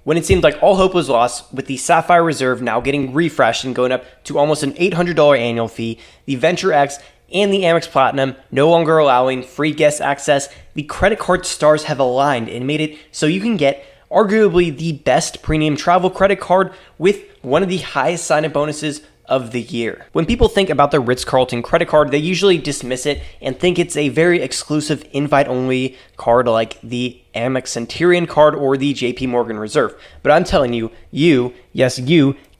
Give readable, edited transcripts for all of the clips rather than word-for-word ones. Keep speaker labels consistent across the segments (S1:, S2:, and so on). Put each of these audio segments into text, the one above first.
S1: When it seemed like all hope was lost, with the Sapphire Reserve now getting refreshed and going up to almost an $800 annual fee, the Venture X and the Amex Platinum no longer allowing free guest access, the credit card stars have aligned and made it so you can get arguably the best premium travel credit card with one of the highest sign-up bonuses of the year. When people think about the Ritz-Carlton credit card, they usually dismiss it and think it's a very exclusive invite-only card like the Amex Centurion card or the JP Morgan Reserve. But I'm telling you, you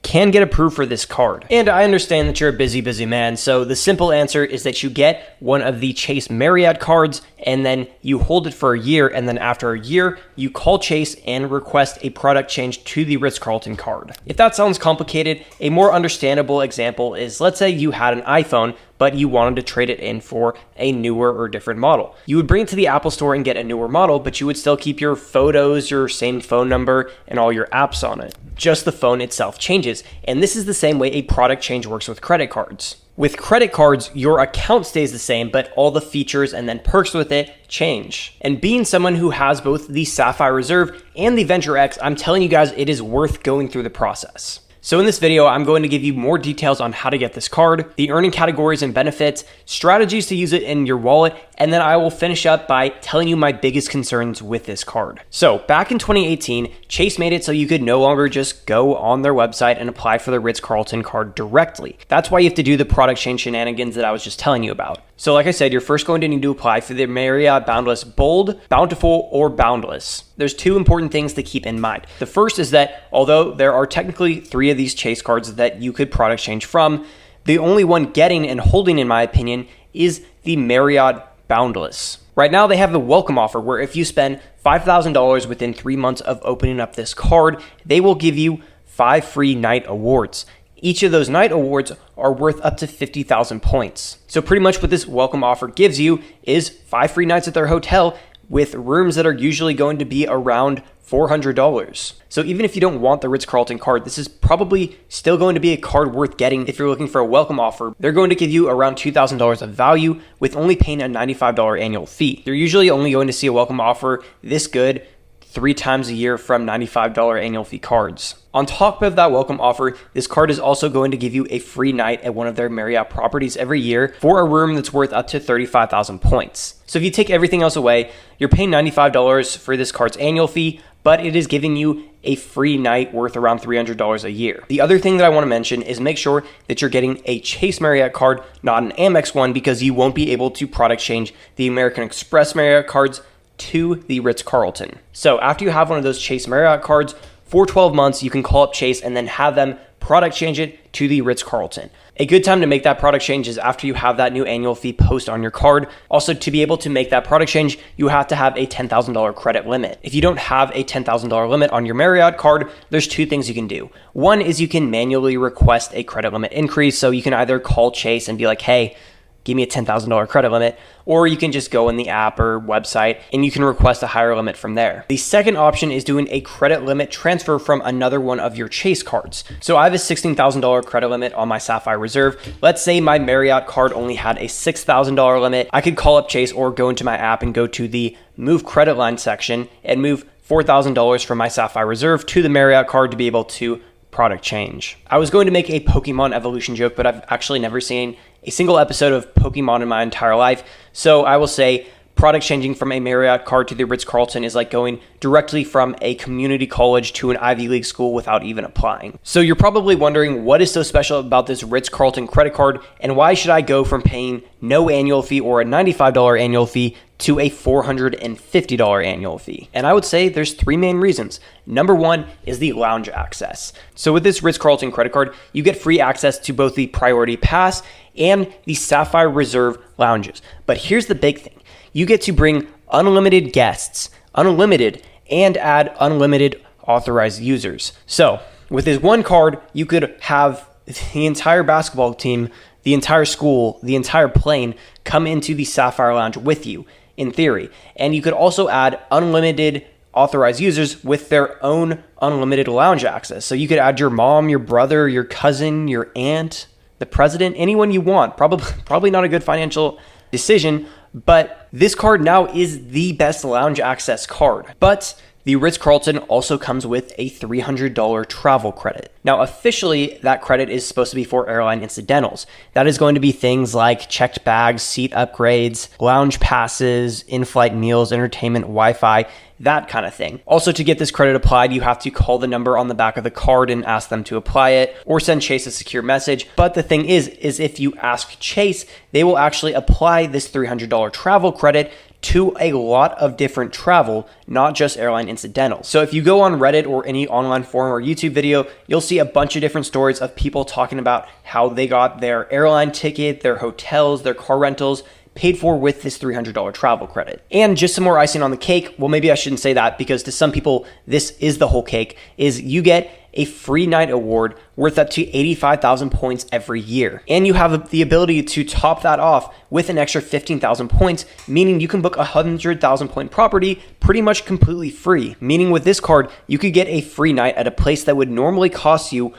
S1: can get approved for this card. And I understand that you're a busy man, so the simple answer is that you get one of the Chase Marriott cards and then you hold it for a year, and then after a year, you call Chase and request a product change to the Ritz-Carlton card. If that sounds complicated, a more understandable example is, let's say you had an iPhone, but you wanted to trade it in for a newer or different model. You would bring it to the Apple Store and get a newer model, but you would still keep your photos, your same phone number, and all your apps on it. Just the phone itself changes. And this is the same way a product change works with credit cards. With credit cards, your account stays the same, but all the features and then perks with it change. And being someone who has both the Sapphire Reserve and the Venture X, I'm telling you guys, it is worth going through the process. So in this video, I'm going to give you more details on how to get this card, the earning categories and benefits, strategies to use it in your wallet, and then I will finish up by telling you my biggest concerns with this card. So back in 2018, Chase made it so you could no longer just go on their website and apply for the Ritz-Carlton card directly. That's why you have to do the product change shenanigans that I was just telling you about. So like I said, you're first going to need to apply for the Marriott Boundless Bold, Bountiful, or Boundless. There's two important things to keep in mind. The first is that although there are technically 3 of these Chase cards that you could product change from, the only one getting and holding, in my opinion, is the Marriott Boundless. Right now, they have a welcome offer where if you spend $5,000 within 3 months of opening up this card, they will give you 5 free night awards. Each of those night awards are worth up to 50,000 points. So pretty much what this welcome offer gives you is 5 free nights at their hotel with rooms that are usually going to be around $400. So even if you don't want the Ritz-Carlton card, this is probably still going to be a card worth getting if you're looking for a welcome offer. They're going to give you around $2,000 of value with only paying a $95 annual fee. They're usually only going to see a welcome offer this good 3 times a year from $95 annual fee cards. On top of that welcome offer, this card is also going to give you a free night at one of their Marriott properties every year for a room that's worth up to 35,000 points. So if you take everything else away, you're paying $95 for this card's annual fee, but it is giving you a free night worth around $300 a year. The other thing that I want to mention is make sure that you're getting a Chase Marriott card, not an Amex one, because you won't be able to product change the American Express Marriott cards to the Ritz-Carlton. So after you have one of those Chase Marriott cards, for 12 months, you can call up Chase and then have them product change it to the Ritz-Carlton. A good time to make that product change is after you have that new annual fee post on your card. Also, to be able to make that product change, you have to have a $10,000 credit limit. If you don't have a $10,000 limit on your Marriott card, there's 2 things you can do. One is you can manually request a credit limit increase. So you can either call Chase and be like, hey, give me a $10,000 credit limit, or you can just go in the app or website and you can request a higher limit from there. The second option is doing a credit limit transfer from another one of your Chase cards. So I have a $16,000 credit limit on my Sapphire Reserve. Let's say my Marriott card only had a $6,000 limit. I could call up Chase or go into my app and go to the Move Credit Line section and move $4,000 from my Sapphire Reserve to the Marriott card to be able to product change. I was going to make a Pokemon evolution joke, but I've actually never seen a single episode of Pokemon in my entire life. So I will say product changing from a Marriott card to the Ritz-Carlton is like going directly from a community college to an Ivy League school without even applying. So you're probably wondering what is so special about this Ritz-Carlton credit card and why should I go from paying no annual fee or a $95 annual fee to a $450 annual fee? And I would say there's 3 main reasons. Number 1 is the lounge access. So with this Ritz-Carlton credit card, you get free access to both the Priority Pass and the Sapphire Reserve lounges. But here's the big thing. You get to bring unlimited guests, unlimited, and add unlimited authorized users. So with this one card, you could have the entire basketball team, the entire school, the entire plane come into the Sapphire Lounge with you, in theory. And you could also add unlimited authorized users with their own unlimited lounge access. So you could add your mom, your brother, your cousin, your aunt, the president, anyone you want. Probably not a good financial decision, but this card now is the best lounge access card. But The Ritz-Carlton also comes with a $300 travel credit. Now, officially, that credit is supposed to be for airline incidentals. That is going to be things like checked bags, seat upgrades, lounge passes, in-flight meals, entertainment, Wi-Fi, that kind of thing. Also, to get this credit applied, you have to call the number on the back of the card and ask them to apply it, or send Chase a secure message. But the thing is if you ask Chase, they will actually apply this $300 travel credit to a lot of different travel, not just airline incidentals. So if you go on Reddit or any online forum or YouTube video, you'll see a bunch of different stories of people talking about how they got their airline ticket, their hotels, their car rentals paid for with this $300 travel credit. And just some more icing on the cake, well, maybe I shouldn't say that, because to some people, this is the whole cake, is you get a free night award worth up to 85,000 points every year. And you have the ability to top that off with an extra 15,000 points, meaning you can book a 100,000 point property pretty much completely free. Meaning with this card, you could get a free night at a place that would normally cost you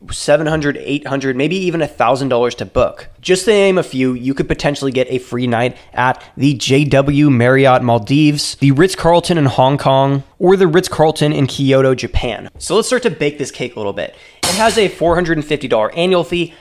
S1: $700, $800, maybe even $1,000 to book. Just to name a few, you could potentially get a free night at the JW Marriott Maldives, the Ritz-Carlton in Hong Kong, or the Ritz-Carlton in Kyoto, Japan. So let's start to bake this cake a little bit. It has a $450 annual fee,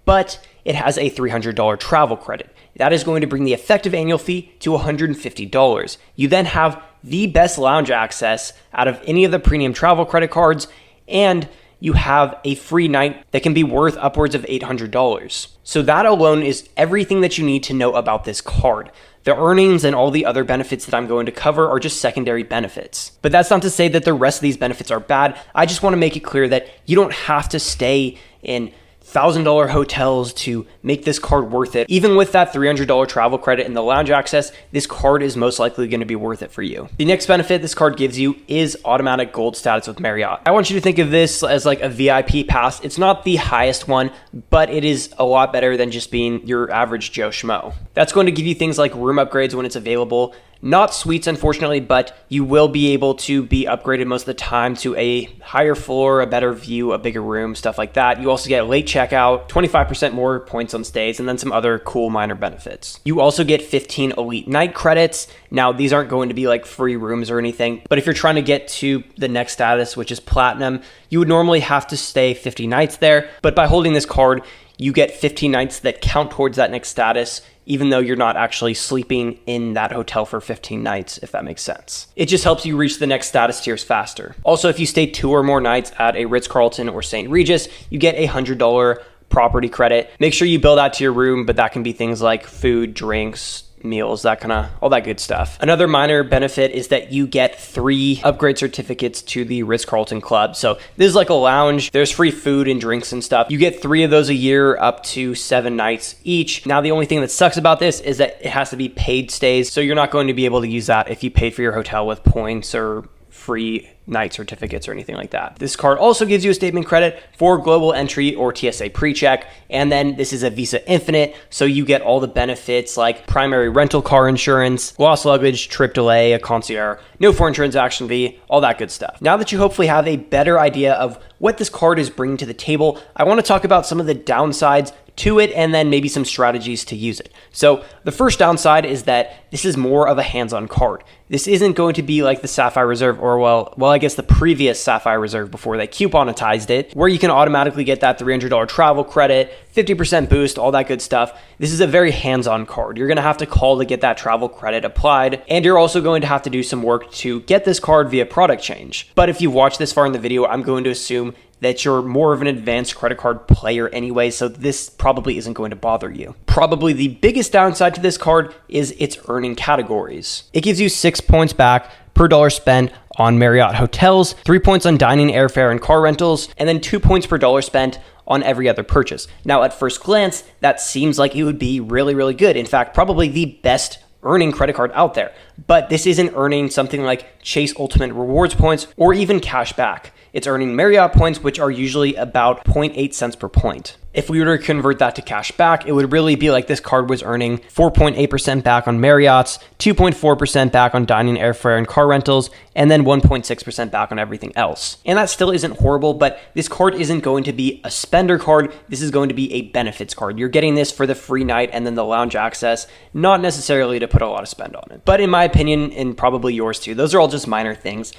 S1: but it has a $300 travel credit. That is going to bring the effective annual fee to $150. You then have the best lounge access out of any of the premium travel credit cards, and you have a free night that can be worth upwards of $800. So that alone is everything that you need to know about this card. The earnings and all the other benefits that I'm going to cover are just secondary benefits. But that's not to say that the rest of these benefits are bad. I just want to make it clear that you don't have to stay in $1,000 hotels to make this card worth it. Even with that $300 travel credit and the lounge access, this card is most likely going to be worth it for you. The next benefit this card gives you is automatic gold status with Marriott. I want you to think of this as like a VIP pass. It's not the highest one, but it is a lot better than just being your average Joe Schmo. That's going to give you things like room upgrades when it's available. Not suites, unfortunately, but you will be able to be upgraded most of the time to a higher floor, a better view, a bigger room, stuff like that. You also get late checkout, 25% more points on stays, and then some other cool minor benefits. You also get 15 elite night credits. Now, these aren't going to be like free rooms or anything, but if you're trying to get to the next status, which is platinum, you would normally have to stay 50 nights there. But by holding this card, you get 15 nights that count towards that next status, even though you're not actually sleeping in that hotel for 15 nights, if that makes sense. It just helps you reach the next status tiers faster. Also, if you stay 2 or more nights at a Ritz-Carlton or St. Regis, you get a $100 property credit. Make sure you bill that to your room, but that can be things like food, drinks, meals, that kind of, all that good stuff. Another minor benefit is that you get 3 upgrade certificates to the Ritz-Carlton Club. So this is like a lounge. There's free food and drinks and stuff. You get 3 of those a year, up to 7 nights each. Now, the only thing that sucks about this is that it has to be paid stays. So you're not going to be able to use that if you paid for your hotel with points or free night certificates or anything like that. This card also gives you a statement credit for global entry or TSA pre-check. And then this is a Visa Infinite, so you get all the benefits like primary rental car insurance, lost luggage, trip delay, a concierge, no foreign transaction fee, all that good stuff. Now that you hopefully have a better idea of what this card is bringing to the table, I want to talk about some of the downsides to it and then maybe some strategies to use it. So the first downside is that this is more of a hands-on card. This isn't going to be like the Sapphire Reserve or well, I guess the previous Sapphire Reserve before they couponized it, where you can automatically get that $300 travel credit, 50% boost, all that good stuff. This is a very hands-on card. You're going to have to call to get that travel credit applied, and you're also going to have to do some work to get this card via product change. But if you've watched this far in the video, I'm going to assume that you're more of an advanced credit card player anyway, so this probably isn't going to bother you. Probably the biggest downside to this card is its earning categories. It gives you 6 points back per dollar spent on Marriott hotels, 3 points on dining, airfare, and car rentals, and then 2 points per dollar spent on every other purchase. Now, at first glance, that seems like it would be really, really good. In fact, probably the best earning credit card out there. But this isn't earning something like Chase Ultimate Rewards points or even cash back. it's earning Marriott points, which are usually about 0.8 cents per point. If we were to convert that to cash back, it would really be like this card was earning 4.8% back on Marriott's, 2.4% back on dining, airfare, and car rentals, and then 1.6% back on everything else. And that still isn't horrible, but this card isn't going to be a spender card. This is going to be a benefits card. You're getting this for the free night and then the lounge access, not necessarily to put a lot of spend on it. But in my opinion, and probably yours too, those are all just minor things.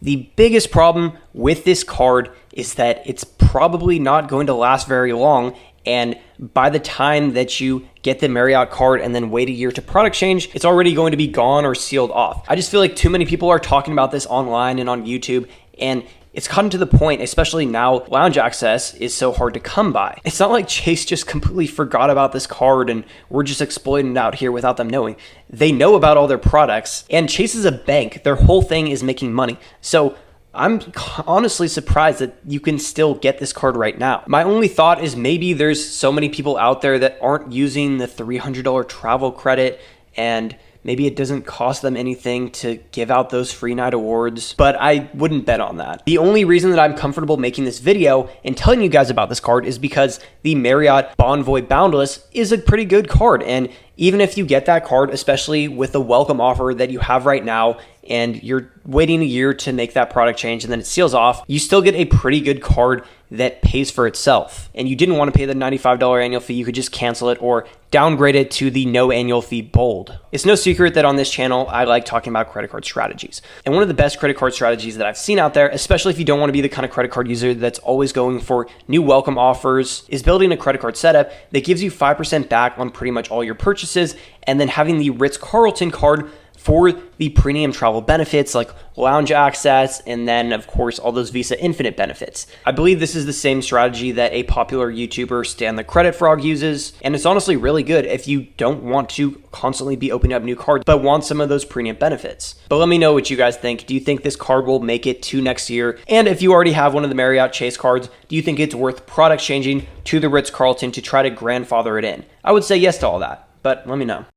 S1: The biggest problem with this card is that it's probably not going to last very long, and by the time that you get the Marriott card and then wait a year to product change, it's already going to be gone or sealed off. I just feel like too many people are talking about this online and on YouTube, and it's gotten to the point, especially now, lounge access is so hard to come by. It's not like Chase just completely forgot about this card and we're just exploiting it out here without them knowing. They know about all their products, and Chase is a bank. Their whole thing is making money. So I'm honestly surprised that you can still get this card right now. My only thought is maybe there's so many people out there that aren't using the $300 travel credit, and maybe it doesn't cost them anything to give out those free night awards, but I wouldn't bet on that. The only reason that I'm comfortable making this video and telling you guys about this card is because the Marriott Bonvoy Boundless is a pretty good card. And even if you get that card, especially with the welcome offer that you have right now, and you're waiting a year to make that product change and then it seals off, you still get a pretty good card that pays for itself. And you didn't want to pay the $95 annual fee, you could just cancel it or downgrade it to the no annual fee bold. It's no secret that on this channel, I like talking about credit card strategies. And one of the best credit card strategies that I've seen out there, especially if you don't want to be the kind of credit card user that's always going for new welcome offers, is building a credit card setup that gives you 5% back on pretty much all your purchases, and then having the Ritz-Carlton card for the premium travel benefits like lounge access, and then of course all those Visa Infinite benefits. I believe this is the same strategy that a popular YouTuber, Stan the Credit Frog, uses, and it's honestly really good if you don't want to constantly be opening up new cards but want some of those premium benefits. But let me know what you guys think. Do you think this card will make it to next year? And if you already have one of the Marriott Chase cards, do you think it's worth product changing to the Ritz-Carlton to try to grandfather it in? I would say yes to all that, but let me know.